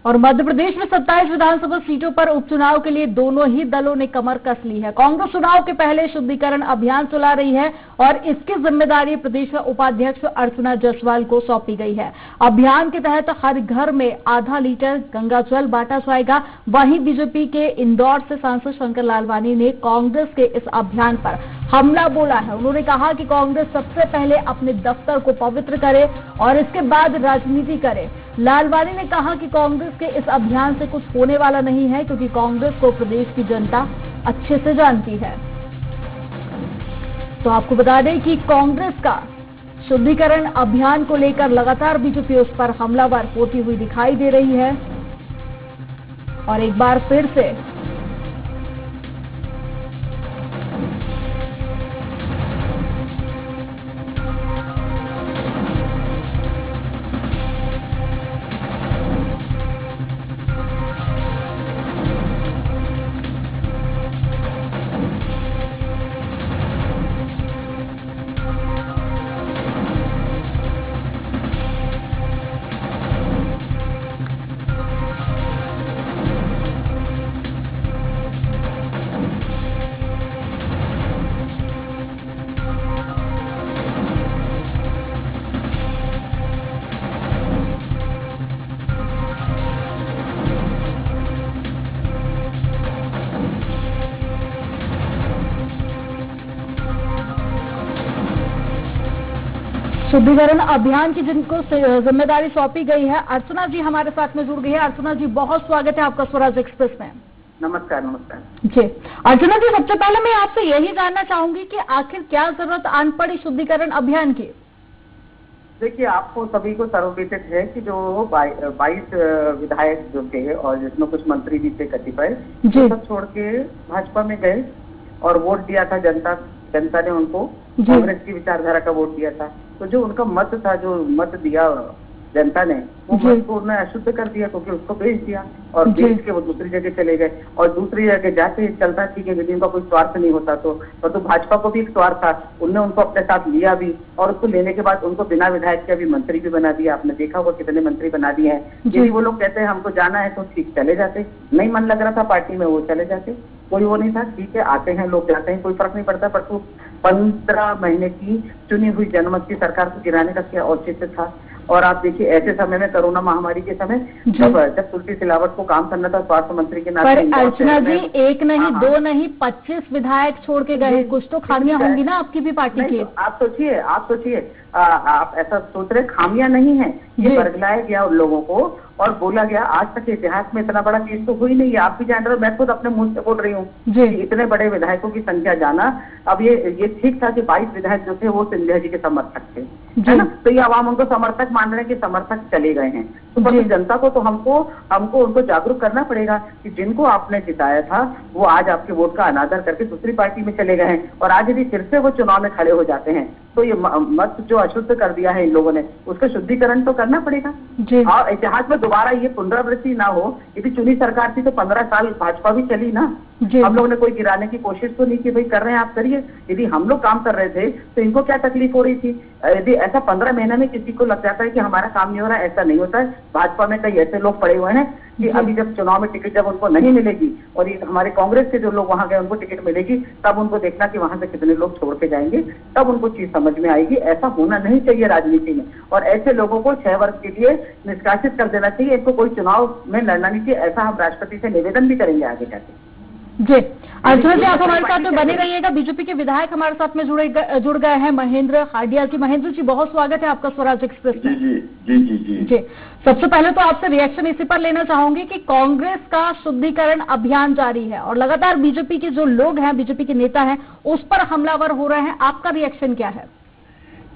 और मध्य प्रदेश में 27 विधानसभा सीटों पर उपचुनाव के लिए दोनों ही दलों ने कमर कस ली है। कांग्रेस चुनाव के पहले शुद्धिकरण अभियान चला रही है और इसकी जिम्मेदारी प्रदेश में उपाध्यक्ष अर्चना जायसवाल को सौंपी गई है। अभियान के तहत हर घर में आधा लीटर गंगा जल बांटा जाएगा। वहीं बीजेपी के इंदौर से सांसद शंकर लालवानी ने कांग्रेस के इस अभियान पर हमला बोला है। उन्होंने कहा कि कांग्रेस सबसे पहले अपने दफ्तर को पवित्र करे और इसके बाद राजनीति करे। लालवानी ने कहा कि कांग्रेस के इस अभियान से कुछ होने वाला नहीं है, क्योंकि कांग्रेस को प्रदेश की जनता अच्छे से जानती है। तो आपको बता दें कि कांग्रेस का शुद्धिकरण अभियान को लेकर लगातार बीजेपी उस पर हमलावर होती हुई दिखाई दे रही है और एक बार फिर से शुद्धिकरण अभियान की जिनको जिम्मेदारी सौंपी गई है, अर्चना जी हमारे साथ में जुड़ गई है। अर्चना जी, बहुत स्वागत है आपका स्वराज एक्सप्रेस में। नमस्कार। नमस्कार जी, अर्चना जी, सबसे पहले मैं आपसे यही जानना चाहूंगी कि आखिर क्या जरूरत आन पड़ी शुद्धिकरण अभियान की? देखिए, आपको सभी को सर्वविदित है कि जो 22 विधायक जो थे और जिसमें कुछ मंत्री भी थे कतिपय, वो सब छोड़ के भाजपा में गए और वोट दिया था। जनता ने उनको कांग्रेस की विचारधारा का वोट दिया था। तो जो उनका मत था, जो मत दिया जनता ने, वो मत को उन्होंने अशुद्ध कर दिया, क्योंकि उसको बेच दिया और बेच के वो दूसरी जगह चले गए। और दूसरी जगह जाके चलता ठीक है, यदि उनका कोई स्वार्थ नहीं होता तो भाजपा को भी एक स्वार्थ था। उनने उनको अपने साथ लिया भी और उसको लेने के बाद उनको बिना विधायक के अभी मंत्री भी बना दिया। आपने देखा होगा कितने मंत्री बना दिए हैं। यदि वो लोग कहते हैं हमको जाना है तो ठीक, चले जाते। नहीं मन लग रहा था पार्टी में, वो चले जाते। कोई वो नहीं था, ठीक है, आते हैं लोग, जाते हैं, कोई फर्क नहीं पड़ता। पर 15 महीने की चुनी हुई जनमत की सरकार को गिराने का क्या औचित्य था? और आप देखिए, ऐसे समय में, कोरोना महामारी के समय, जब तुलसी सिलावट को काम करना था स्वास्थ्य मंत्री के नाते। पर अर्चना जी, एक नहीं, दो नहीं, 25 विधायक छोड़ के गए। कुछ तो खामियां होंगी ना आपकी भी पार्टी की? आप सोचिए, आप ऐसा सोच रहे, खामियां नहीं है, ये बरगलाया गया उन लोगों को और बोला गया। आज तक इतिहास में इतना बड़ा चीज तो हुई नहीं है। आप भी जान रहे हो, मैं खुद अपने मुंह से बोल रही हूँ कि इतने बड़े विधायकों की संख्या जाना। अब ये ठीक था कि 22 विधायक जो थे वो सिंधिया जी के समर्थक थे, है ना? तो ये आवाम उनको समर्थक मान रहे हैं कि समर्थक चले गए हैं। तो पर जनता को तो हमको उनको जागरूक करना पड़ेगा कि जिनको आपने जिताया था वो आज आपके वोट का अनादर करके दूसरी पार्टी में चले गए हैं। और आज यदि फिर से वो चुनाव में खड़े हो जाते हैं तो ये मत जो अशुद्ध कर दिया है इन लोगों ने, उसका शुद्धिकरण तो करना पड़ेगा। और इतिहास में दोबारा ये पुनरावृत्ति ना हो। यदि चुनी सरकार थी तो 15 साल भाजपा भी चली ना। हम लोगों ने कोई गिराने की कोशिश तो नहीं की, भाई कर रहे हैं आप करिए। यदि हम लोग काम कर रहे थे तो इनको क्या तकलीफ हो रही थी? यदि ऐसा 15 महीने में किसी को लग जाता है कि हमारा काम नहीं हो रहा है, ऐसा नहीं होता है। भाजपा में कई ऐसे लोग पड़े हुए हैं कि अभी जब चुनाव में टिकट जब उनको नहीं मिलेगी और ये हमारे कांग्रेस के जो लोग वहां गए उनको टिकट मिलेगी, तब उनको देखना कि वहां से कितने लोग छोड़ के जाएंगे, तब उनको चीज समझ में आएगी। ऐसा होना नहीं चाहिए राजनीति में। और ऐसे लोगों को 6 वर्ष के लिए निष्कासित कर देना चाहिए। इनको कोई चुनाव में लड़ना नहीं चाहिए। ऐसा हम राष्ट्रपति से निवेदन भी करेंगे आगे जाके। जी, अर्चना जी, आप हमारे साथ में बने रहिएगा। बीजेपी के विधायक हमारे साथ में जुड़ गए हैं, महेंद्र हाडिया जी। महेंद्र जी, बहुत स्वागत है आपका स्वराज एक्सप्रेस में। जी, सबसे पहले तो आपसे रिएक्शन इसी पर लेना चाहूंगी कि कांग्रेस का शुद्धिकरण अभियान जारी है और लगातार बीजेपी के जो लोग हैं, बीजेपी के नेता हैं, उस पर हमलावर हो रहे हैं। आपका रिएक्शन क्या है?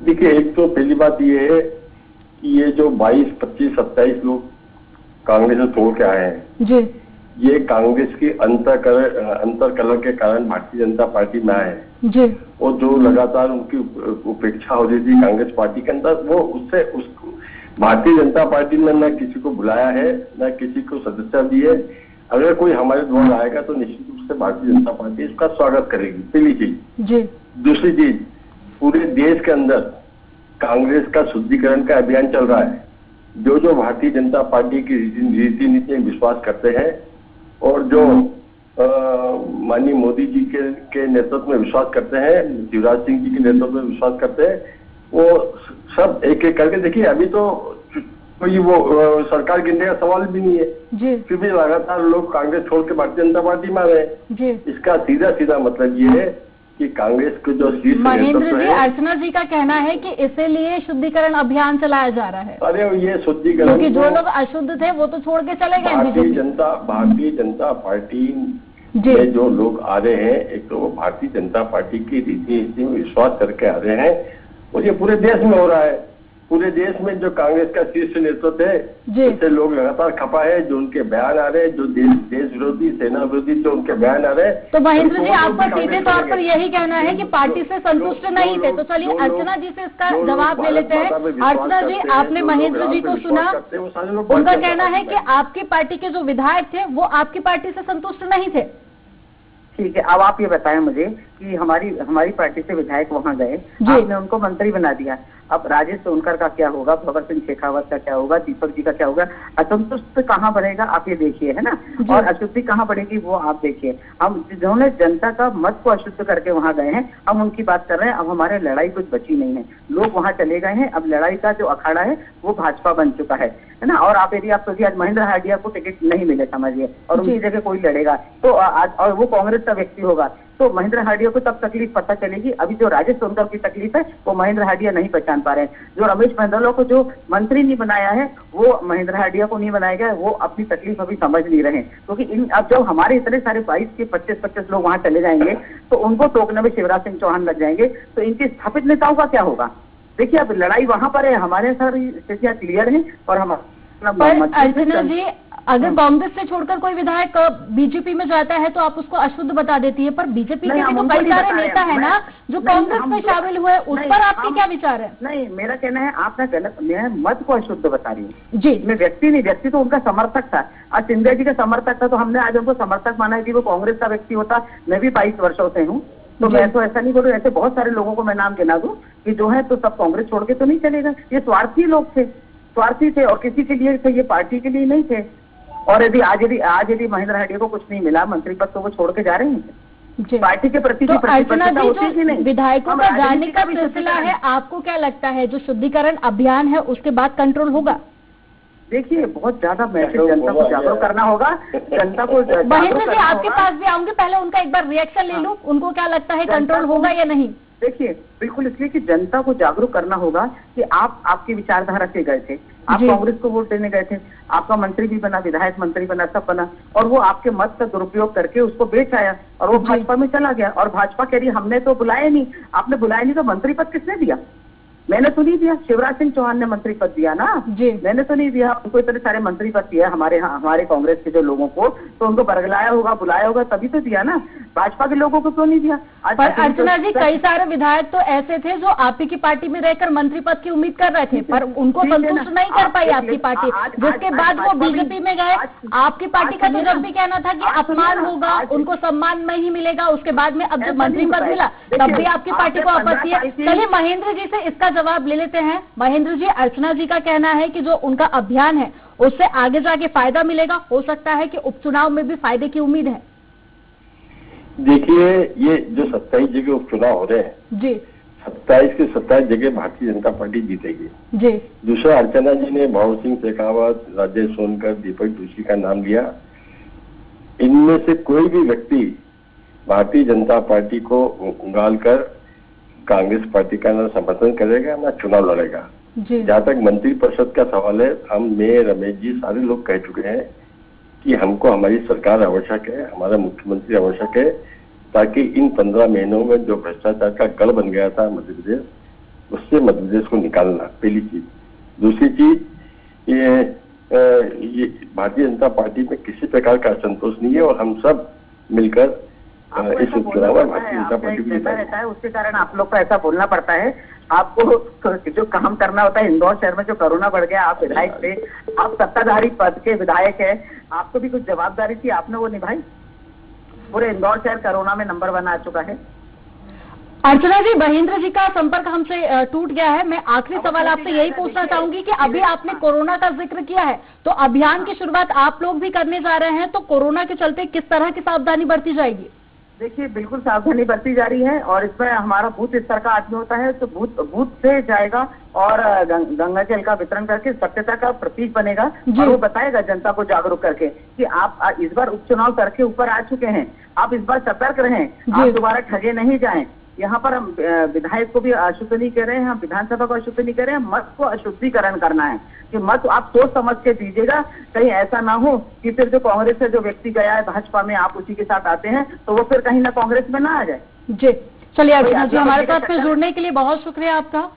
देखिए, एक तो पहली बात ये है कि ये जो 22, 25, 27 लोग कांग्रेस में छोड़ के आए हैं जी, ये कांग्रेस की अंतर कलह के कारण भारतीय जनता पार्टी में आए हैं जी। और जो लगातार उनकी उपेक्षा हो रही थी कांग्रेस पार्टी के अंदर, वो उससे भारतीय जनता पार्टी ने न किसी को बुलाया है, न किसी को सदस्यता दी है। अगर कोई हमारे द्वारा आएगा तो निश्चित रूप से भारतीय जनता पार्टी इसका स्वागत करेगी, पहली चीज जी। दूसरी चीज, पूरे देश के अंदर कांग्रेस का शुद्धिकरण का अभियान चल रहा है जो भारतीय जनता पार्टी की रीति नीति में विश्वास करते हैं और जो माननीय मोदी जी के नेतृत्व में विश्वास करते हैं, शिवराज सिंह जी के नेतृत्व में विश्वास करते हैं, वो सब एक एक करके देखिए। अभी तो कोई वो सरकार गिनने का सवाल भी नहीं है, फिर भी लगातार लोग कांग्रेस छोड़ के भारतीय जनता पार्टी में आ रहे हैं। इसका सीधा सीधा मतलब ये है कि कांग्रेस के जो शीर्ष महेंद्र जी, अर्चना जी का कहना है कि इसीलिए शुद्धिकरण अभियान चलाया जा रहा है। अरे ये शुद्धिकरण, क्योंकि जो लोग अशुद्ध थे वो तो छोड़ के चले गए। भारतीय जनता पार्टी में जो लोग आ रहे हैं, एक तो वो भारतीय जनता पार्टी की रीति नीति में विश्वास करके आ रहे हैं, और ये पूरे देश में हो रहा है। पूरे देश में जो कांग्रेस का शीर्ष नेतृत्व है, उससे लोग लगातार खपा है। जो उनके बयान आ रहे हैं, जो देश विरोधी, सेना विरोधी जो उनके बयान आ रहे हैं, तो महेंद्र जी आपका सीधे तौर पर यही कहना है कि पार्टी से संतुष्ट नहीं थे। तो चलिए अर्चना जी से इसका जवाब ले लेते हैं। अर्चना जी, आपने महेंद्र जी को सुना, उनका कहना है कि आपकी पार्टी के जो विधायक थे वो आपकी पार्टी से संतुष्ट नहीं थे। ठीक है, अब आप ये बताएं मुझे कि हमारी पार्टी से विधायक वहां गए, आपने उनको मंत्री बना दिया। अब राजेश सोनकर का क्या होगा, भगत सिंह शेखावत का क्या होगा, दीपक जी का क्या होगा? असंतुष्ट कहाँ बनेगा आप ये देखिए, है ना, और अशुद्धि कहाँ बढ़ेगी वो आप देखिए। हम जिन्होंने जनता का मत को अशुद्ध करके वहां गए हैं, हम उनकी बात कर रहे हैं। अब हमारे लड़ाई कुछ बची नहीं है, लोग वहां चले गए हैं। अब लड़ाई का जो अखाड़ा है वो भाजपा बन चुका है ना। और आप यदि आप सोचिए, आज महेंद्र हार्डिया को टिकट नहीं मिले समझिए, और उनकी जगह कोई लड़ेगा तो आज, और वो कांग्रेस का व्यक्ति होगा, तो महेंद्र हार्डिया को तब तकलीफ पता चलेगी। अभी जो राजेश सोनकर की तकलीफ है वो महेंद्र हार्डिया नहीं पहचान पा रहे हैं। जो रमेश मेहंदला को जो मंत्री नहीं बनाया है वो महेंद्र हार्डिया को नहीं बनाया गया, वो अपनी तकलीफ अभी समझ नहीं रहे। क्योंकि अब जब हमारे इतने सारे 22 के 25 लोग वहां चले जाएंगे तो उनको टोकने में शिवराज सिंह चौहान लग जाएंगे, तो इनके स्थापित नेताओं का क्या होगा? देखिए अब लड़ाई वहां पर है, हमारे सारी स्थितियां क्लियर है। और हम अर्चना जी, अगर कांग्रेस से छोड़कर कोई विधायक बीजेपी में जाता है तो आप उसको अशुद्ध बता देती है, पर बीजेपी के भी तो कई सारे नेता है ना जो कांग्रेस में शामिल हुए, उस पर आपके क्या विचार है? नहीं, मेरा कहना है आप ना गलत, मैं मत को अशुद्ध बता रही हूँ जी। मैं व्यक्ति नहीं, व्यक्ति तो उनका समर्थक था। आज सिंधिया जी का समर्थक था तो हमने आज उनको समर्थक माना है। कि वो कांग्रेस का व्यक्ति होता, मैं भी 22 वर्षों से हूँ, तो मैं तो ऐसा नहीं बोलूँ। ऐसे बहुत सारे लोगों को मैं नाम गिना दूं कि जो है तो सब कांग्रेस छोड़ के तो नहीं चलेगा। ये स्वार्थी लोग थे, स्वार्थी थे, और किसी के लिए थे, ये पार्टी के लिए नहीं थे। और यदि आज यदि महेंद्र हार्डिया को कुछ नहीं मिला मंत्री पद, तो वो छोड़ के जा रहे हैं पार्टी के प्रति। तो अर्चना जी, जो विधायकों का जाने का सिलसिला है, आपको क्या लगता है जो शुद्धिकरण अभियान है उसके बाद कंट्रोल होगा? देखिए बहुत ज्यादा मैसेज जनता को जागरूक करना होगा, जनता को। महेंद्र जी आपके पास भी आऊंगी, पहले उनका एक बार रिएक्शन ले लूं, उनको क्या लगता है कंट्रोल होगा या नहीं? देखिए बिल्कुल, इसलिए कि जनता को जागरूक करना होगा कि आप आपकी विचारधारा से गए थे, आप कांग्रेस को वोट देने गए थे, आपका मंत्री भी बना, विधायक मंत्री बना, सब बना, और वो आपके मत का दुरुपयोग करके उसको बेच आया और वो भाजपा में चला गया। और भाजपा कह रही हमने तो बुलाया नहीं, आपने बुलाया नहीं तो मंत्री पद किसने दिया? मैंने तो नहीं दिया, शिवराज सिंह चौहान ने मंत्री पद दिया ना जी। मैंने तो नहीं दिया, उनको इतने सारे मंत्री पद दिया हमारे कांग्रेस के जो लोगों को, तो उनको बरगलाया होगा, बुलाया होगा, तभी तो दिया ना। भाजपा के लोगों को क्यों नहीं दिया? पर अर्चना जी, कई सारे विधायक तो ऐसे थे जो आपकी की पार्टी में रहकर मंत्री पद की उम्मीद कर रहे थे, पर उनको संतुष्ट नहीं कर पाई आपकी पार्टी, जिसके बाद वो बीजेपी में गए। आपकी पार्टी का तो जब भी कहना था कि अपमान होगा, उनको सम्मान नहीं मिलेगा, उसके बाद में अब जब मंत्री पद मिला तब भी आपकी पार्टी को आपत्ति है। चलिए महेंद्र जी से इसका जवाब ले लेते हैं। महेंद्र जी, अर्चना जी का कहना है कि जो उनका अभियान है उससे आगे जाके फायदा मिलेगा, हो सकता है कि उपचुनाव में भी फायदे की उम्मीद है। देखिए ये जो 27 जगह उपचुनाव हो रहे हैं जी, 27 के 27 जगह भारतीय जनता पार्टी जीतेगी जी। दूसरा, अर्चना जी ने भगत सिंह शेखावत, राजेश सोनकर, दीपक जोशी का नाम लिया। इनमें से कोई भी व्यक्ति भारतीय जनता पार्टी को उंगाल कर कांग्रेस पार्टी का न समर्थन करेगा न चुनाव लड़ेगा। जहाँ तक मंत्री परिषद का सवाल है, मैं, रमेश जी, सारे लोग कह चुके हैं कि हमको हमारी सरकार आवश्यक है, हमारा मुख्यमंत्री आवश्यक है, ताकि इन 15 महीनों में जो भ्रष्टाचार का गढ़ बन गया था मध्य प्रदेश, उससे मध्य प्रदेश को निकालना, पहली चीज। दूसरी चीज, ये भारतीय जनता पार्टी में किसी प्रकार का असंतोष नहीं है और हम सब मिलकर इस उपचुनाव में भारतीय जनता पार्टी को रहता है, उसके कारण आप लोग को ऐसा बोलना पड़ता है। आपको जो काम करना होता है, इंदौर शहर में जो कोरोना बढ़ गया, आप विधायक थे, आप सत्ताधारी पद के विधायक है, आपको भी कुछ जवाबदारी थी, आपने वो निभाई। पूरे इंदौर शहर कोरोना में नंबर 1 आ चुका है। अर्चना जी, महेंद्र जी का संपर्क हमसे टूट गया है। मैं आखिरी सवाल आपसे यही पूछना चाहूंगी कि अभी आपने कोरोना का जिक्र किया है, तो अभियान की शुरुआत आप लोग भी करने जा रहे हैं, तो कोरोना के चलते किस तरह की सावधानी बरती जाएगी? देखिए, बिल्कुल सावधानी बरती जा रही है और इसमें हमारा बूथ स्तर का आदमी होता है, तो बूथ से जाएगा और गंगा जल का वितरण करके सत्यता का प्रतीक बनेगा और वो बताएगा जनता को जागरूक करके कि आप इस बार उपचुनाव करके ऊपर आ चुके हैं, आप इस बार सतर्क रहें, आप दोबारा ठगे नहीं जाएं। यहाँ पर हम विधायक को भी अशुद्ध नहीं कर रहे हैं, हम विधानसभा को अशुद्ध नहीं कर रहे हैं, मत को अशुद्धिकरण करना है कि मत आप सोच समझ के दीजिएगा, कहीं ऐसा ना हो कि फिर जो कांग्रेस से जो व्यक्ति गया है भाजपा में, आप उसी के साथ आते हैं तो वो फिर कहीं ना कांग्रेस में ना आ जाए। जी, चलिए अर्चना जी, हमारे साथ फिर जुड़ने के लिए बहुत शुक्रिया आपका।